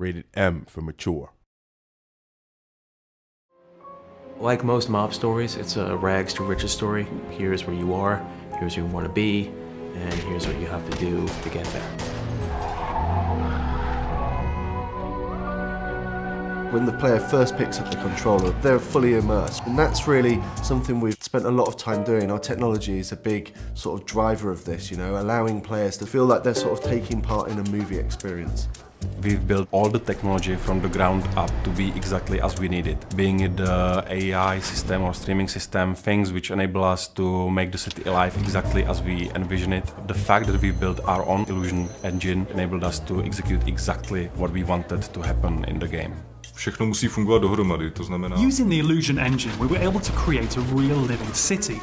rated M for mature. Like most mob stories, it's a rags to riches story. Here's where you are, here's where you want to be, and here's what you have to do to get there. When the player first picks up the controller, they're fully immersed. And that's really something we've spent a lot of time doing. Our technology is a big sort of driver of this, you know, allowing players to feel like they're sort of taking part in a movie experience. We've built all the technology from the ground up to be exactly as we need it. Being it the AI system or streaming system, things which enable us to make the city alive exactly as we envision it. The fact that we built our own illusion engine enabled us to execute exactly what we wanted to happen in the game. Všechno musí fungovat dohromady, to znamená... Using the Illusion engine, we were able to create a real living city.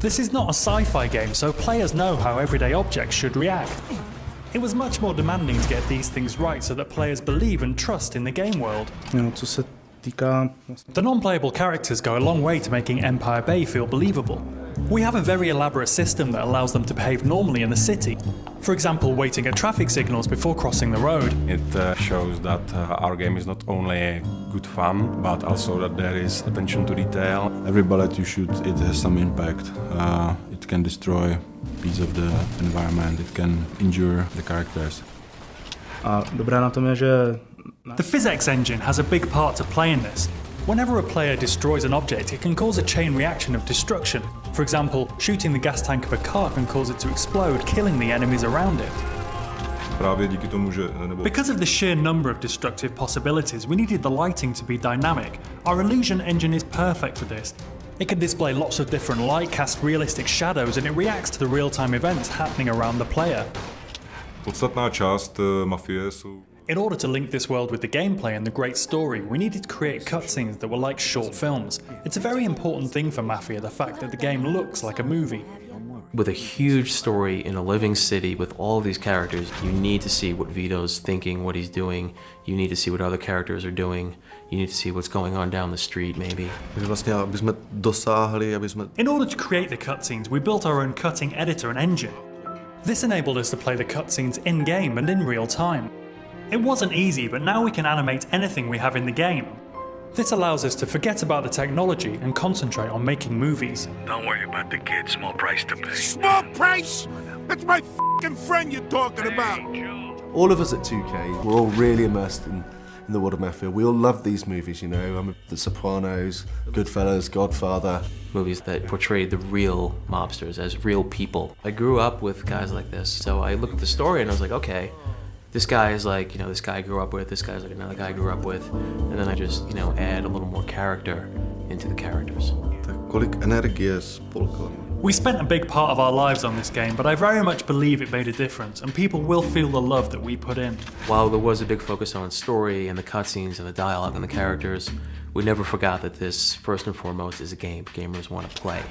This is not a sci-fi game, so players know how everyday objects should react. It was much more demanding to get these things right so that players believe and trust in the game world. Co se týká... The non-playable characters go a long way to making Empire Bay feel believable. We have a very elaborate system that allows them to behave normally in the city. For example, waiting at traffic signals before crossing the road. It shows that our game is not only good fun, but also that there is attention to detail. Every bullet you shoot, it has some impact. It can destroy a piece of the environment, it can injure the characters. A dobré na tom je, že... The physics engine has a big part to play in this. Whenever a player destroys an object, it can cause a chain reaction of destruction. For example, shooting the gas tank of a car can cause it to explode, killing the enemies around it. Právě díky tomu, že... Because of the sheer number of destructive possibilities, we needed the lighting to be dynamic. Our Illusion engine is perfect for this. It can display lots of different light, cast realistic shadows, and it reacts to the real-time events happening around the player. Podstatná část Mafie jsou... In order to link this world with the gameplay and the great story, we needed to create cutscenes that were like short films. It's a very important thing for Mafia, the fact that the game looks like a movie. With a huge story in a living city with all of these characters, you need to see what Vito's thinking, what he's doing. You need to see what other characters are doing. You need to see what's going on down the street, maybe. In order to create the cutscenes, we built our own cutting editor and engine. This enabled us to play the cutscenes in-game and in real time. It wasn't easy, but now we can animate anything we have in the game. This allows us to forget about the technology and concentrate on making movies. Don't worry about the kid, small price to pay. Small price? That's my f***ing friend you're talking about. All of us at 2K, we're all really immersed in the world of Mafia. We all love these movies, you know, The Sopranos, Goodfellas, Godfather. Movies that portrayed the real mobsters as real people. I grew up with guys like this, so I look at the story and I was like, okay, this guy is like, you know, this guy I grew up with, this guy's like another guy I grew up with, and then I just, you know, add a little more character into the characters. We spent a big part of our lives on this game, but I very much believe it made a difference, and people will feel the love that we put in. While there was a big focus on story and the cutscenes and the dialogue and the characters, we never forgot that this, first and foremost, is a game gamers want to play.